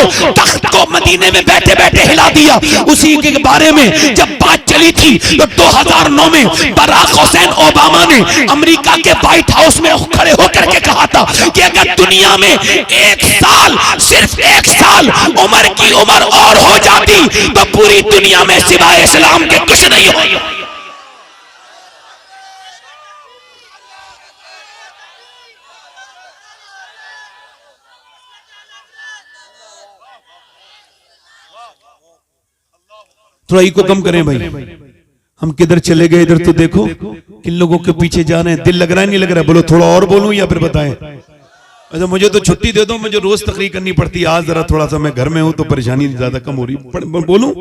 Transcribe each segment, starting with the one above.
को, तख्त को मदीने में बैठे बैठे हिला दिया। उसी के बारे में जब बात चली थी तो 2009 में बराक हुसैन ओबामा ने अमेरिका के व्हाइट हाउस में खड़े होकर के कहा था कि अगर दुनिया में एक साल, सिर्फ एक साल उम्र की उम्र और हो जाती तो पूरी दुनिया में सिवाय इस्लाम के कुछ नहीं हो। थोड़ा ई को कम करें भाई, हम किधर चले गए, इधर तो देखो किन लोगों के पीछे जा रहे हैं। दिल लग रहा है नहीं लग रहा है? बोलो थोड़ा और बोलूं या फिर बताएं? अच्छा मुझे तो छुट्टी दे दो, मुझे रोज तकरीर करनी पड़ती है। आज जरा थोड़ा सा मैं घर में हूं तो परेशानी ज्यादा कम हो रही। बोलूं?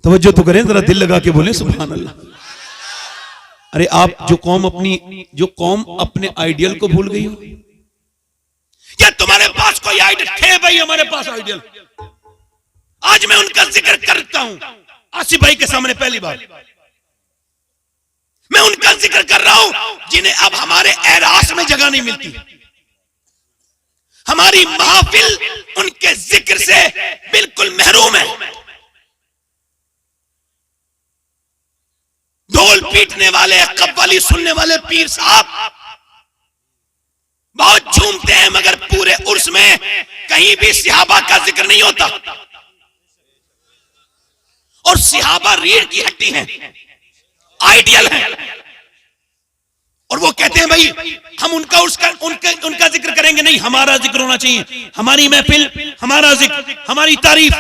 तवज्जो तो करें, जरा दिल लगा के बोले सुभान अल्लाह। अरे आप जो कौम अपने आइडियल को भूल गई हो, क्या तुम्हारे पास कोई आइडियल थे? भाई हमारे पास आइडियल, आज मैं उनका जिक्र करता हूं आसिफ भाई के सामने। पहली बार मैं उनका जिक्र कर रहा हूं जिन्हें अब हमारे एरास में जगह नहीं मिलती। हमारी महफिल उनके जिक्र से बिल्कुल महरूम है। ढोल पीटने वाले, कव्वाली सुनने वाले पीर साहब बहुत झूमते हैं, मगर पूरे उर्स में कहीं भी सहाबा का जिक्र नहीं होता। और सहाबा रीढ़ की हड्डी हैं, आइडियल हैं, और वो कहते हैं भाई हम उनका जिक्र करेंगे नहीं, हमारा जिक्र होना चाहिए, हमारी महफिल, हमारा जिक्र, हमारी तारीफ।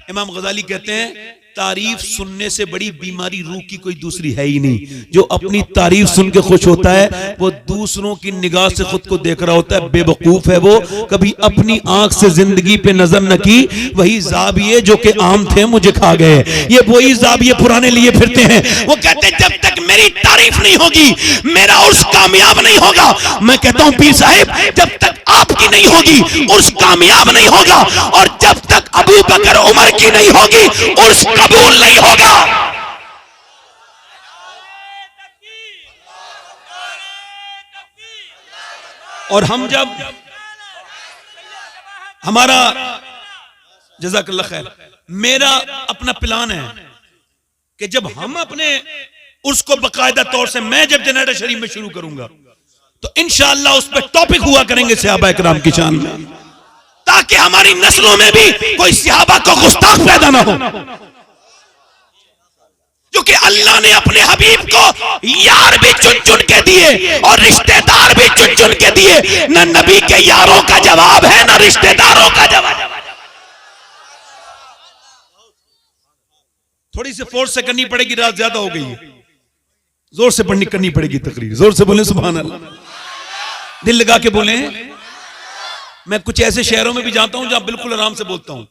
इमाम गजाली कहते हैं तारीफ सुनने से बड़ी बीमारी रूह की कोई दूसरी है ही नहीं। जो अपनी तारीफ सुन के खुश होता है वो दूसरों की निगाह से खुद को देख रहा होता है, बेवकूफ है वो, कभी अपनी आंख से जिंदगी पे नजर न की। वही जाबिये जो कि आम थे मुझे खा गए, ये वही जाबिये पुराने लिए फिरते हैं। वो कहते हैं जब तक मेरी तारीफ नहीं होगी मेरा उर्स कामयाब नहीं होगा। मैं कहता हूं पीर साहिब जब तक आपकी नहीं होगी उर्स कामयाब नहीं होगा, और जब तक अबू बकर उमर की नहीं होगी उर्स कबूल नहीं होगा। और हम जब हमारा जज़ाकल्लाह खैर, मेरा अपना प्लान है कि जब हम अपने उर्स को बाकायदा तौर से, मैं जब जनाजा शरीफ में शुरू करूंगा तो इंशाअल्लाह उस पर टॉपिक हुआ करेंगे सहाबा किराम की शान में, ताकि हमारी नस्लों में भी कोई सहाबा को गुस्ताख पैदा ना हो। क्योंकि अल्लाह ने अपने हबीब को यार भी चुन चुन के दिए और रिश्तेदार भी चुन चुन के दिए। न नबी के यारों का जवाब है न रिश्तेदारों का जवाब। थोड़ी सी फोर्स से करनी पड़ेगी, रात ज्यादा हो गई है, जोर से पढ़नी करनी पड़ेगी तकरीर। जोर से बोले सुभान अल्लाह, दिल लगा के बोले। मैं कुछ ऐसे शहरों में भी जाता हूं जहां बिल्कुल आराम से बोलता हूं,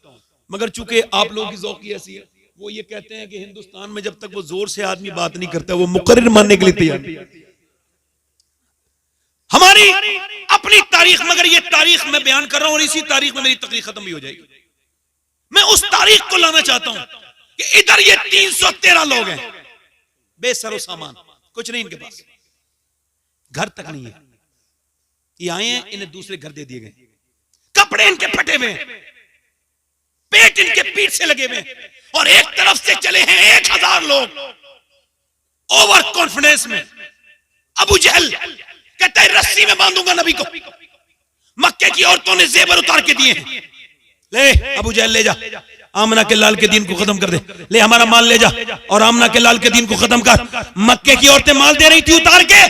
मगर चूंकि आप लोगों की ज़ौक़ी ऐसी है, वो ये कहते हैं कि हिंदुस्तान में जब तक वो जोर से आदमी बात नहीं करता वो मुकर्रिर मानने के लिए तैयार नहीं। हमारी अपनी तारीख, मगर ये तारीख मैं बयान कर रहा हूं और इसी तारीख में मेरी तकरीर खत्म भी हो जाएगी। मैं उस तारीख को लाना चाहता हूं कि इधर ये 313 लोग हैं बेसरो सामान, कुछ नहीं इनके पास, घर तक नहीं है। ये आए हैं, इन्हें दूसरे घर दे दिए गए, कपड़े इनके फटे हुए, पेट इनके पीठ से लगे हुए, और एक तरफ से चले हैं 1000 लोग ओवर कॉन्फिडेंस में। अबू जहल कहता है रस्सी में बांधूंगा नबी को। मक्के की औरतों ने जेवर उतार के दिए हैं, ले अबू जहल ले जा, आमना के लाल के दीन को खत्म कर दे, ले हमारा माल ले जा और आमना के लाल के दीन को खत्म कर। मक्के की औरतें माल दे रही थी उतार के,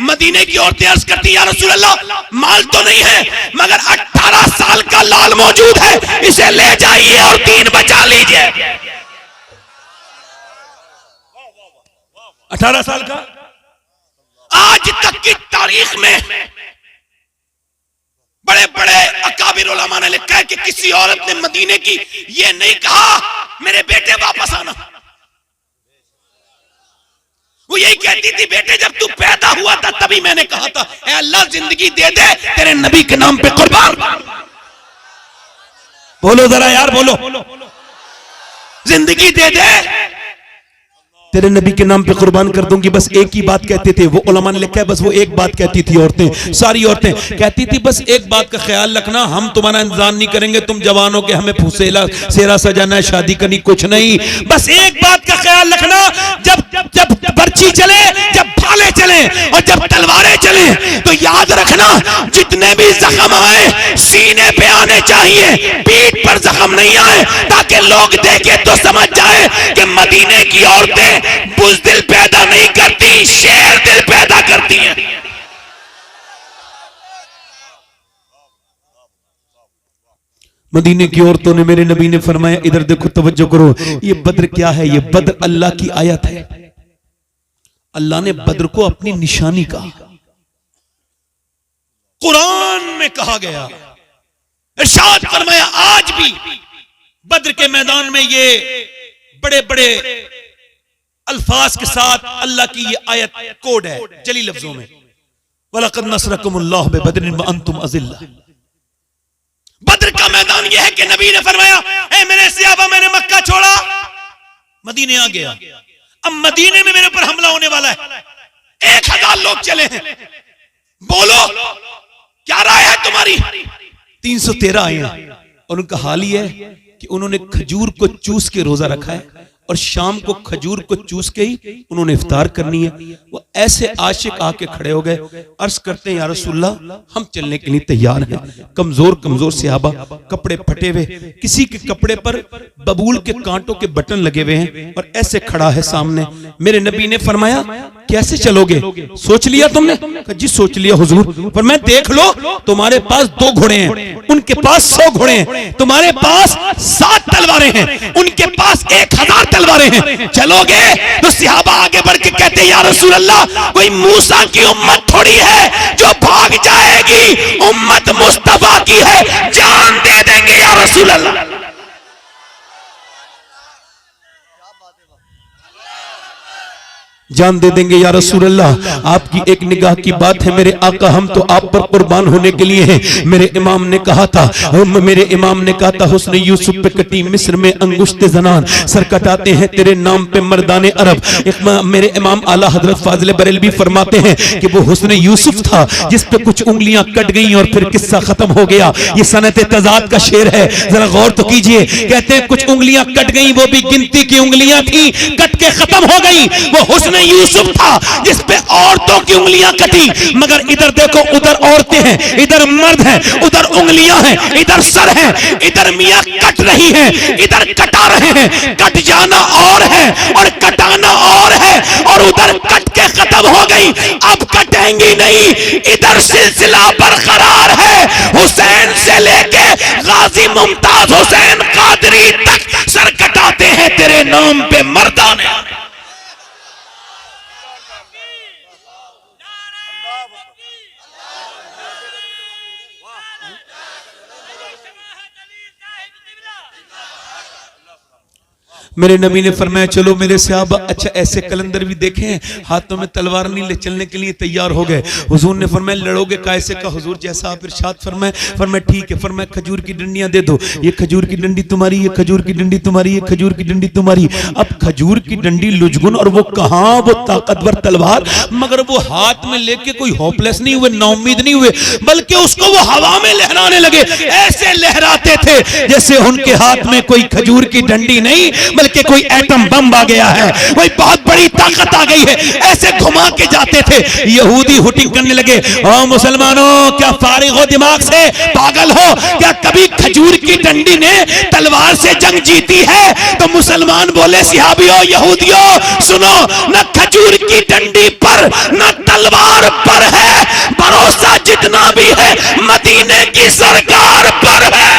मदीने की औरतें अर्ज करती या रसूल अल्लाह माल तो नहीं है मगर 18 साल का लाल मौजूद है, इसे ले जाइए और दीन बचा लीजिए। 18 साल का। आज तक की तारीख में बड़े बड़े अकाबिर उलमा ने लिखा है कि किसी औरत ने मदीने की ये नहीं कहा मेरे बेटे वापस आना। वो यही कहती थी बेटे जब तू पैदा हुआ था तभी मैंने कहा था ऐ अल्लाह जिंदगी दे दे तेरे नबी के नाम पे कुर्बान। बोलो जरा यार बोलो, जिंदगी दे दे तेरे नबी के नाम पे कुर्बान कर दूंगी, बस एक ही बात कहते थे वो। उलमा ने लिखा है बस वो एक बात कहती थी औरतें, सारी औरतें कहती थी बस एक बात का ख्याल रखना, हम तुम्हारा इंतजाम नहीं करेंगे, तुम जवान हो के हमें फूसेला सेरा सजाना है, शादी करनी, कुछ नहीं, बस एक बात का ख्याल रखना, जब जब बर्छी चले, जब भाले चले और जब तलवारें चले तो याद रखना जितने भी जख्म आए सीने पे आने चाहिए, पीठ पर जख्म नहीं आए, ताकि लोग देखे तो समझ जाए कि मदीने की औरतें बुज़दिल पैदा नहीं करती, शेर दिल पैदा करती हैं। मदीने की औरतों ने, मेरे नबी ने फरमाया इधर देखो, तवज्जो करो, ये बद्र क्या है? ये बद्र अल्लाह की आयत है। अल्लाह ने बद्र को अपनी निशानी कहा, कुरान में कहा गया, इरशाद फरमाया आज भी बद्र के मैदान में ये बड़े बड़े अल्फाज के साथ अल्लाह की ये आयत कोड है जली लफ्जों में, वलक़द नसरकुमुल्लाहु बिबद्रिन व अंतुम अज़िल्ला। बद्र का मैदान यह है कि नबी ने फरमाया ए मेरे सहाबा, मैंने मक्का छोड़ा, मदीने आ गया, अब मदीने में मेरे ऊपर हमला होने वाला है, 1000 लोग चले हैं, बोलो क्या राय है तुम्हारी? 313 आए हैं और उनका हाल ही है कि उन्होंने खजूर को चूस के रोजा रखा है और शाम को खजूर को चूस के ही उन्होंने इफ्तार करनी है। वो ऐसे आशिक आके खड़े हो गए, अर्ज करते हैं या रसूलल्लाह हम चलने के लिए तैयार हैं। कमजोर कमजोर सहाबा, कपड़े फटे हुए, किसी के कपड़े पर बबूल के कांटों के बटन लगे हुए हैं और ऐसे खड़ा है सामने। मेरे नबी ने फरमाया कैसे चलोगे, सोच लिया तुमने? जी सोच लिया हुजूर। पर मैं देख लो तुम्हारे पास 2 घोड़े हैं, उनके पास 100 घोड़े हैं, तुम्हारे पास 7 तलवारें हैं, उनके पास 1000 तलवारें हैं, चलोगे? तो सहाबा आगे बढ़ के कहते हैं या रसूल अल्लाह, कोई मूसा की उम्मत थोड़ी है जो भाग जाएगी, उम्मत मुस्तफा की है, जान दे देंगे या रसूल अल्लाह। जान दे देंगे या रसूल अल्लाह। आपकी एक निगाह की बात है मेरे आका, हम तो आप पर कुर्बान होने के लिए हैं। मेरे इमाम ने कहा था हुस्न यूसुफ पे कटी मिस्र में अंगुश्त जनान, सर कटाते हैं तेरे नाम पे मर्दाने अरब। मेरे इमाम आला हजरत फाजिल बरेलवी फरमाते हैं कि वो हुस्न यूसुफ था जिस पे कुछ उंगलियां कट गई और फिर किस्सा खत्म हो गया। ये सनत तजाद का शेर है, जरा गौर तो कीजिए। कहते हैं कुछ उंगलियां कट गई, वो भी गिनती की उंगलियां थी, कट के खत्म हो गई। वो हुस्न यूसुफ था जिस पे औरतों की उंगलियां कटी, मगर इधर देखो उधर औरतें हैं, इधर मर्द हैं, उधर उंगलियां हैं, इधर सर है, इधर मियां कट रही है, इधर कटा रहे हैं। कट जाना और है और कटाना और है, और उधर कट के खत्म हो गई, अब कटेंगी नहीं। इधर सिलसिला बरकरार है, हुसैन से लेके गाजी मुमताज हुसैन कादरी तक सर कटाते हैं तेरे नाम पे मर्दाने। मेरे नबी ने फरमाया चलो मेरे सहाबा, अच्छा ऐसे कलंदर भी देखे हैं, हाथों में तलवार नहीं ले चलने के लिए तैयार हो गए। हुजूर ने फरमाया लड़ोगे कैसे का? हुजूर जैसा आप इरशाद फरमाया ठीक है। फरमाया खजूर की डंडियां दे दो, ये खजूर की डंडी तुम्हारी, ये खजूर की डंडी तुम्हारी, ये खजूर की डंडी तुम्हारी। अब खजूर की डंडी लुजगुन और वो कहां वो ताकतवर तलवार, मगर वो हाथ में लेके कोई होपलेस नहीं हुए, नाउम्मीद नहीं हुए, बल्कि उसको वो हवा में लहराने लगे। ऐसे लहराते थे जैसे उनके हाथ में कोई खजूर की डंडी नहीं बल्कि कोई एटम बम आ गया है, कोई बहुत बड़ी ताकत आ गई है। ऐसे घुमा के जाते थे। यहूदी हुटिंग करने लगे, ओ मुसलमानों क्या फारिग हो दिमाग से, पागल हो क्या? कभी खजूर की डंडी ने तलवार से जंग जीती है? तो मुसलमान बोले सहाबियों यहूदियों सुनो, न खजूर की डंडी पर न तलवार पर है, भरोसा जितना भी है मदीने की सरकार पर है।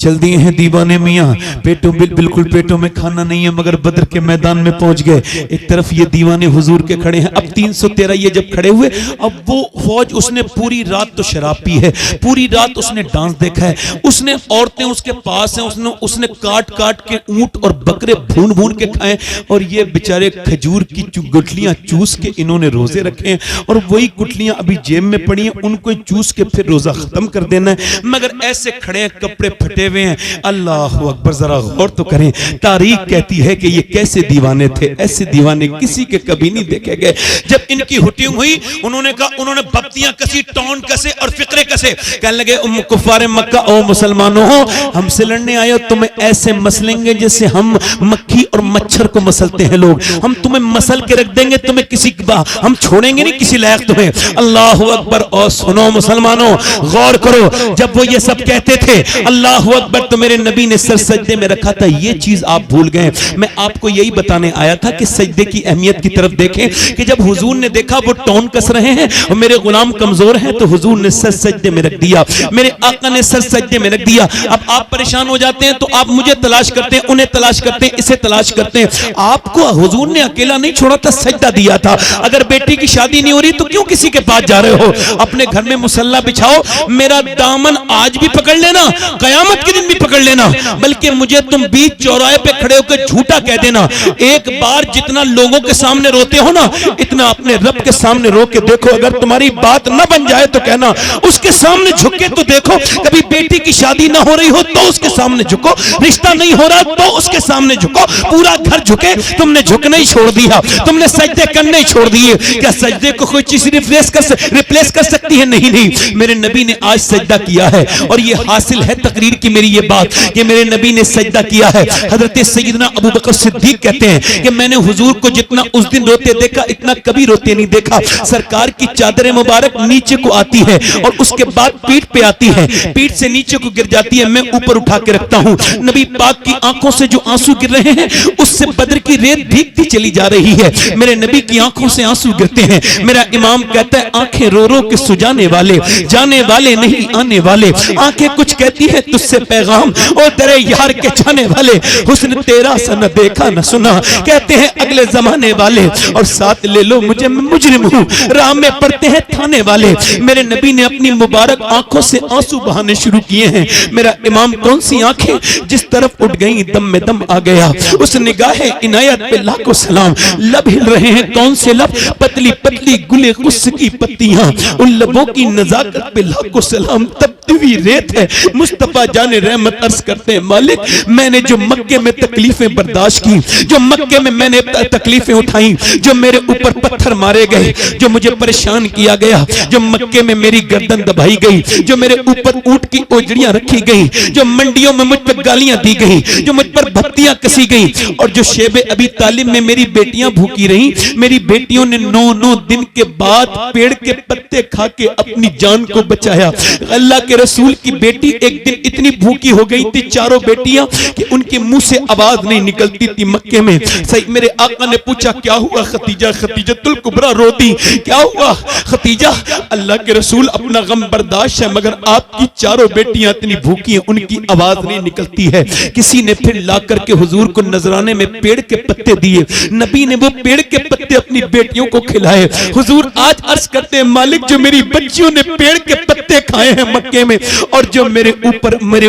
चल दिए हैं दीवाने मियाँ, पेटों बिल्कुल पेटों में खाना नहीं है, मगर बद्र के मैदान में पहुंच गए। एक तरफ ये दीवाने हुजूर के खड़े हैं। अब 313 ये जब खड़े हुए, अब वो फौज, उसने पूरी रात तो शराब पी है, पूरी रात उसने डांस देखा है, उसने औरतें उसके पास हैं, उसने काट काट के ऊंट और बकरे भून भून के खाए, और ये बेचारे खजूर की गुठलियां चूस के इन्होंने रोजे रखे हैं, और वही गुठलियां अभी जेब में पड़ी हैं, उनको चूस के फिर रोजा खत्म कर देना है। मगर ऐसे खड़े हैं, कपड़े फटे हुए हैं। अल्लाह अकबर, जरा गौर तो करें, तारीख कहती है कि ये कैसे दीवाने थे। ऐसे दीवाने किसी के कभी नहीं देखे गए। जब इनकी हुटिंग हुई, उन्होंने कहा, उन्होंने बत्तियां कसी, टौन कसे और फिक्रे कसे। कहने लगे, कुफारे मक्का, ओ मुसलमानों, हमसे लड़ने आए हो, तुम्हें ऐसे मसलेंगे जैसे हम मक्खी और मच्छर को मसलते हैं लोग। हम तुम्हें मसल के रख देंगे, तुम्हें किसी हम छोड़ेंगे नहीं किसी लायक तुम्हें। अल्लाह अकबर। और सुनो मुसलमानों, गौर करो, जब वो ये सब कहते थे अल्लाह अकबर, तो मेरे नबी ने सर सजदे में रखा था। ये चीज आप भूल गए। मैं आपको यही बताने आया था कि सजदे की अहमियत की तरफ देखें, कि जब हुजूर ने देखा वो टौन कस रहे हैं और मेरे गुलाम कमजोर हैं, तो हुजूर ने सर सजदे में रख दिया, मेरे आका ने सर सजदे में रख दिया। अब आप परेशान हो जाते हैं तो आप मुझे तलाश करते हैं, उन्हें तलाश करते हैं, इसे तलाश करते हैं। आपको हुजूर ने अकेला नहीं छोड़ा था, सजदा दिया था। अगर बेटी की शादी नहीं हो रही तो क्यों किसी के पास जा रहे हो? अपने घर में मुसल्ला बिछाओ, मेरा दामन आज भी पकड़ लेना, कयामत के दिन भी पकड़ लेना, बल्कि मुझे तुम बीच चौराहे पे खड़े होकर झूठा कह देना। एक बार जितना लोगों के सामने रोते हो ना, इतना अपने रब के सामने रो के देखो। अगर तुम्हारी बात न बन जाए तो कहना, उसके सामने झुक के तो देखो। कभी बेटी की शादी ना हो रही हो तो उसके सामने झुको, रिश्ता नहीं हो रहा तो उसके सामने झुको। पूरा घर झुके, तुमने झुकना ही छोड़ दिया, तुमने सजदे करने ही छोड़ दिए। क्या सजदे को कोई चीज रिप्लेस कर सकती है? नहीं नहीं, मेरे नबी ने आज सजदा किया है, और ये हासिल है तकरीर की मेरी ये बात कि मेरे नबी ने सजदा किया है। हजरत सैयदना अबू बकर सिद्दीक कहते हैं कि मैंने हुजूर को जितना उस दिन रोते देखा, इतना कभी रोते नहीं देखा। सरकार की चादर मुबारक नीचे को आती है और उसके बाद पीठ पे आती है, पीठ से नीचे को गिर जाती है, मैं ऊपर उठा के रखता हूं। नबी पाक की आंखों से जो आंसू गिर रहे हैं, उससे बद्र की रेत भीगती चली जा रही है। मेरे नबी की आंखों से आंसू गिरते हैं। मेरा इमाम कहता है, आंखें रो रो के सुजाने वाले, जाने वाले नहीं आने वाले। आंखें कुछ कहती है तुझसे पैगाम, ओ तेरे यार के जाने वाले, हुस्न तेरा सा न देखा न सुना, कहते हैं अगले जमाने वाले। और साथ ले लो मुझे, मैं मुजरिम हूं, राह में पड़ते हैं थाने वाले। मेरे नबी ने अपनी मुबारक आंखों से आंसू बहाने शुरू किए हैं। मेरा इमाम, कौन सी आंखें जिस तरफ उठ गई दम में दम आ गया। उस निगाहे इनायत पे लाखों सलाम। लब हिल रहे हैं, कौन से लब? पतली पतली गुले गुस्स की पत्तियां, उन लबों की नजाकत पे लाखों सलाम। तपती हुई रेत है, मुस्तफा जाने रहमत अर्ज करते हैं, मालिक मैंने जो मक्के में तकलीफें बर्दाश्त की, जो मक्के में मैंने तकलीफें उठाई, जो मेरे ऊपर पत्थर मारे गए, जो मुझे परेशान किया गया, जो मक्के में मेरी गर्दन दबाई गई, जो मेरे ऊपर ऊंट की ओजड़ियां रखी गई, जो मंडियों में मुझ पर गालियां दी गई, जो मुझ पर भत्तियां कसी गई, और जो शेबे अबी तालिब में मेरी बेटियां भूखी रही। मेरी बेटियों ने 9 दिन के बाद पेड़ के पत्ते खा के अपनी जान को बचाया। अल्लाह के रसूल की बेटी एक दिन इतनी भूखी हो गई थी, चारों बेटियां, कि उनके मुंह से आवाज नहीं निकलती थी मक्के में। सही मेरे आका ने पूछा, क्या हुआ खतीजा? खतीजतुल कुबरा रो दी। क्या हुआ खतीजा? अल्लाह के रसूल, अपना गम बर्दाश्त है, मगर आपकी चारों बेटियां इतनी भूखी हैं, उनकी आवाज नहीं निकलती है। किसी ने फिर ला करके हुजूर को नजराने में पेड़ के पत्ते दिए। नबी ने वो पेड़ के पत्ते अपनी बेटियों को खिलाए। हुजूर आज अर्ज करते हैं, मालिक जो मेरी बच्चियों ने पेड़ के पत्ते खाए हैं मक्के में, और जो मेरे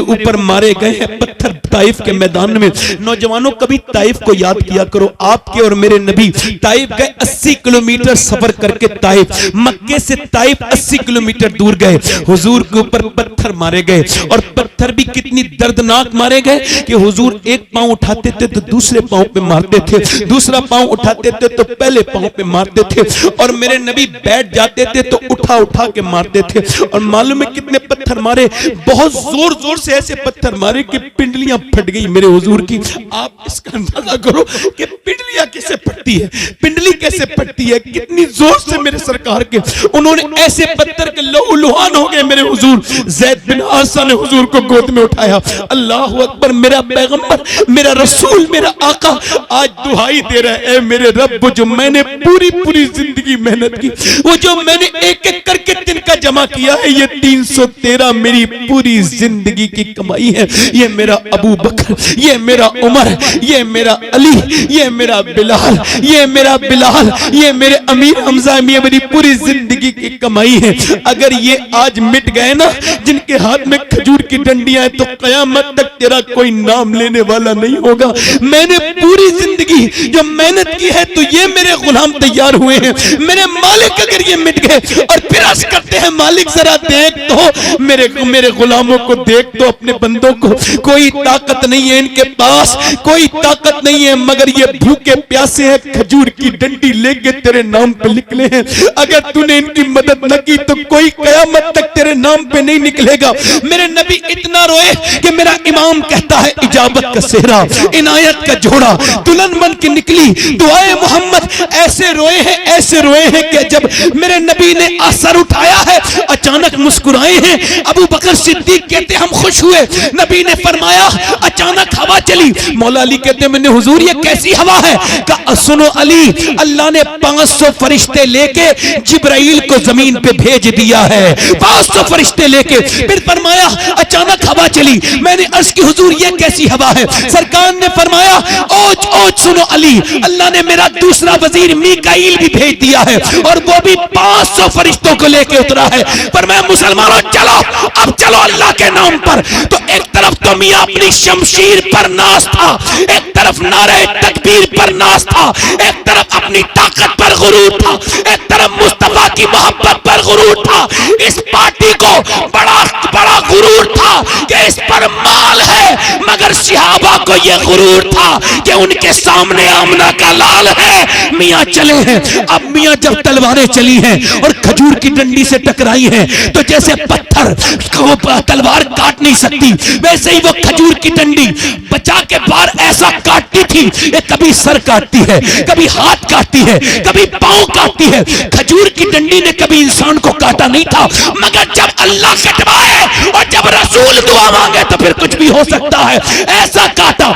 ऊपर मारे गए हैं पत्थर ताइफ के मैदान में। नौजवानों, कभी ताइफ को याद किया करो। आपके और मेरे नबी ताइफ गए, 80 किलोमीटर सफर करके ताइफ, मक्के से ताइफ 80 किलोमीटर दूर गए। हुजूर के ऊपर पत्थर मारे गए, और पत्थर भी कितनी दर्दनाक मारे गए कि हुजूर एक पांव उठाते थे तो दूसरे पांव पे मारते थे, दूसरा पांव उठाते थे तो पहले पांव पे मारते थे, और मेरे नबी बैठ जाते थे तो उठा उठा के मारते थे। और मालूम है कितने पत्थर मारे? बहुत जोर जोर से ऐसे पत्थर मारे कि पिंडलियां फट गई मेरे हुजूर की। आप इसका अंदाजा करो कि पिंडलियां कैसे फटती है, पिंडली कैसे फटती है, कितनी जोर से मेरे सरकार के उन्होंने ऐसे पत्थर के लहू लुहान हो गए मेरे हुजूर। ज़ैद बिन हारिसा ने हुजूर को गोद में उठाया। अल्लाह अकबर, मेरा पैगंबर, मेरा रसूल, मेरा आका आज दुहाई दे रहा है, मेरे रब, वो जो मैंने पूरी जिंदगी मेहनत की, वो जो मैंने एक एक करके तिनका जमा किया है, ये 313 मेरी पूरी जिंदगी की की कमाई है। ये मेरा अबू बकर, ये मेरा उमर, ये मेरा अली, ये मेरा बिलाल, ये मेरा बिलाल, ये मेरे अमीर हमजा, ये मेरी पूरी जिंदगी की कमाई है। अगर ये आज मिट गए ना, जिनके हाथ में खजूर की डंडियां हैं, तो कयामत तक तेरा कोई नाम लेने वाला नहीं होगा। मैंने पूरी जिंदगी जो मेहनत की है, तो ये मेरे गुलाम तैयार हुए हैं। मेरे मालिक अगर ये मिट गए और फिर अर्ज करते हैं मालिक जरा देख तो मेरे गुलामों को देख तो, अपने बंदों को, कोई ताकत नहीं है इनके पास, कोई ताकत नहीं है, मगर ये भूखे प्यासे हैं, खजूर की डंडी लेके तेरे नाम पे निकले हैं। अगर तूने इनकी मदद न की तो कोई कयामत तक तेरे नाम पे नहीं निकलेगा। मेरे नबी इतना रोए कि मेरा इमाम कहता है इजाबत का सेहरा, इनायत का जोड़ा दुल्हन बन के निकली। दुआए मोहम्मद ऐसे रोए हैं, ऐसे रोए हैं कि जब मेरे नबी ने असर उठाया है, अचानक मुस्कुराए हैं। अबू बकर सिद्दीक कहते हम खुश हुए। नबी ने फरमाया अचानक हवा चली। मौला अली कहते मैंने हुजूर ये कैसी हवा है? कहा सुनो अली, अल्लाह ने 500 फरिश्ते लेके जिब्राइल को जमीन पे भेज दिया है, 500 फरिश्ते लेके। फिर फरमाया अचानक हवा चली। मैंने अर्ज की हुजूर ये कैसी हवा है? सरकार ने फरमाया ओच ओच सुनो अली, अल्लाह ने मेरा दूसरा वजीर मीकाईल भी भेज दिया है और वो भी 500 फरिश्तों को लेके उतरा है। पर मैं मुसलमानों चलो, अब चलो अल्लाह के नाम पर। तो एक तरफ तो मियां अपनी शमशीर पर नाज था, एक तरफ नारे तकबीर पर नाज था, एक तरफ अपनी ताकत पर गुरूर था, एक तरफ मुस्तफा की मोहब्बत पर गुरूर था। इस पार्टी को बड़ा बड़ा गुरूर था कि इस पर माल है, मगर सिहाबा को यह गुरूर था कि उनके सामने आमना का लाल है। मियां चले हैं। अब मियां जब तलवारें चली हैं और खजूर की डंडी से टकराई हैं, तो जैसे पत्थर को तलवार काट नहीं सकती, वैसे ही वो खजूर की डंडी बचा के बार ऐसा काटती थी। ये कभी सर काटती है, कभी हाथ काटती है, कभी पांव काटती है। खजूर की डंडी ने कभी इंसान को काटा नहीं था, मगर जब अल्लाह कटवाए और जब रसूल दुआ मांगे तो फिर कुछ भी हो सकता है। ऐसा काटा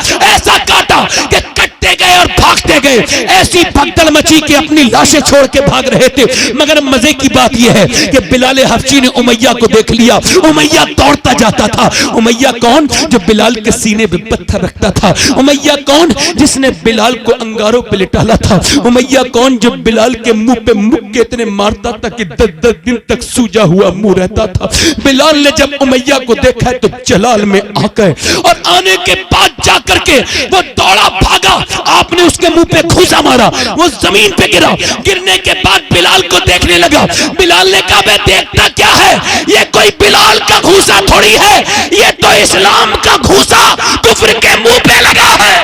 कि कटते गए और भागते गए। ऐसी भगदड़ मची कि अपनी लाशें छोड़ के भाग रहे थे। मगर मजे की बात यह है कि बिलाल हबशी ने उमैया को देख लिया। उमैया दौड़ता जाता था। उमैया कौन? जो बिलाल के सीने पे पत्थर रखता था। उमैया कौन? जिसने बिलाल को अंगारों पे लिटाला था। उमैया कौन? जो बिलाल के मुंह पे मुक्के इतने मारता था कि 10-10 दिन तक सूजा हुआ मुंह रहता था। बिलाल ने जब उमैया को देखा तो जलाल में आ गए और आने के बाद जाकर के वो दौड़ा भागा। आपने उसके मुंह पे घूसा मारा, वो जमीन पे गिरा। गिरने के बाद बिलाल को देखने लगा। बिलाल ने कहा मैं देखता क्या है, ये कोई बिलाल का घूसा थोड़ी है, ये तो इस्लाम का घूसा कुफ्र के मुंह पे लगा है।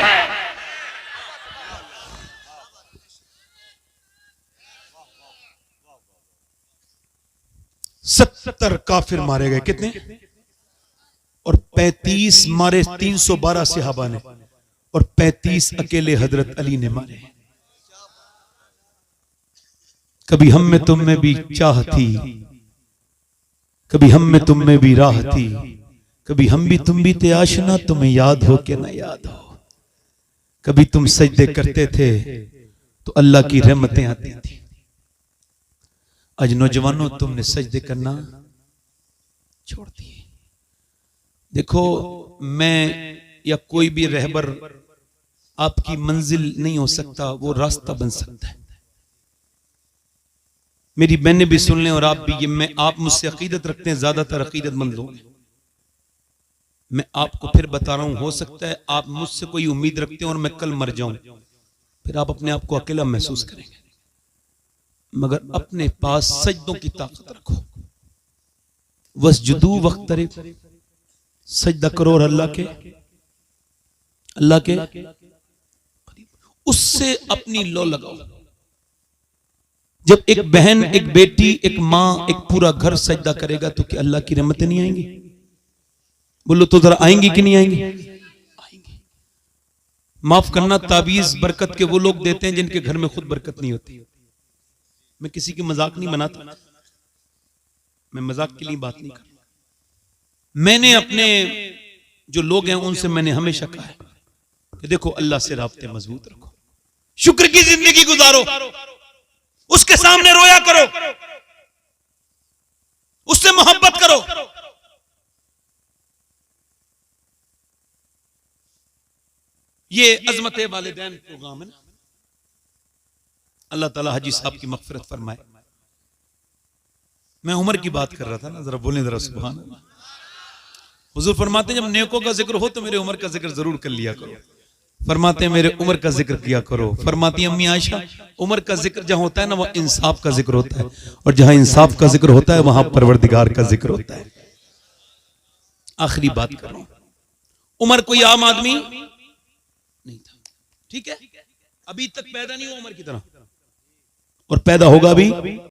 70 काफिर मारे गए। कितने? और 35 मारे 312 सहाबा ने, और 35 अकेले हजरत अली ने मारे। कभी हम में तुम में भी चाह थी, कभी हम में तुम में भी राह थी, कभी हम भी तुम भी थे आशना, तुम्हें याद हो कि ना याद हो। कभी तुम सजदे करते थे तो अल्लाह की रहमतें आती थी। आज नौजवानों तुमने सजदे करना छोड़ दिए। देखो, मैं या कोई भी रहबर आपकी मंजिल नहीं हो सकता, वो रास्ता बन सकता है। मेरी बहनें भी सुन लें और आप भी। ये आप मुझसे अकीदत रखते हैं, ज्यादातर अकीदतमंद लोग। मैं आपको फिर बता रहा हूं, हो सकता है आप मुझसे कोई उम्मीद रखते हैं और मैं कल मर जाऊं, फिर आप अपने आप को अकेला महसूस करेंगे। मगर अपने पास सजदों की ताकत रखो। वसजुदू वक्तरिब, सजदा करो और अल्लाह के उससे अपनी लो लगाओ। जब एक बहन, एक बेटी, एक मां, एक पूरा घर सजदा करेगा तो क्या अल्लाह की रहमतें नहीं आएंगी? बोलो तो जरा, आएंगी कि नहीं आएंगी? आएंगी। माफ करना, ताबीज बरकत के वो लोग देते हैं जिनके घर में खुद बरकत नहीं होती। मैं किसी की मजाक नहीं बनाता, मैं मजाक के लिए बात नहीं करता। मैंने अपने जो लोग हैं उनसे मैंने हमेशा कहा है कि देखो, अल्लाह से राब्ते मजबूत रखो, शुक्र की जिंदगी गुजारो, उसके सामने रोया करो, उससे मोहब्बत करो। ये अजमत वालिदैन प्रोग्राम है ना, अल्लाह ताला हाजी साहब की मगफिरत फरमाए। मैं उम्र की बात कर रहा था ना, जरा बोलें जरा सुभान अल्लाह। हुजूर फरमाते हैं जब नेकों का जिक्र हो तो मेरे उम्र का जिक्र जरूर कर लिया करो। फरमाते हैं मेरे उम्र का जिक्र किया करो। फरमाती है अम्मी आयशा, उम्र का जिक्र जहां होता है ना वह इंसाफ का जिक्र होता है, और जहां इंसाफ का जिक्र होता है वहां परवरदिगार का जिक्र होता है। आखिरी बात कर रहा हूं, उमर कोई आम आदमी नहीं था, ठीक है, अभी तक पैदा नहीं हुआ उमर की तरह, और पैदा होगा भी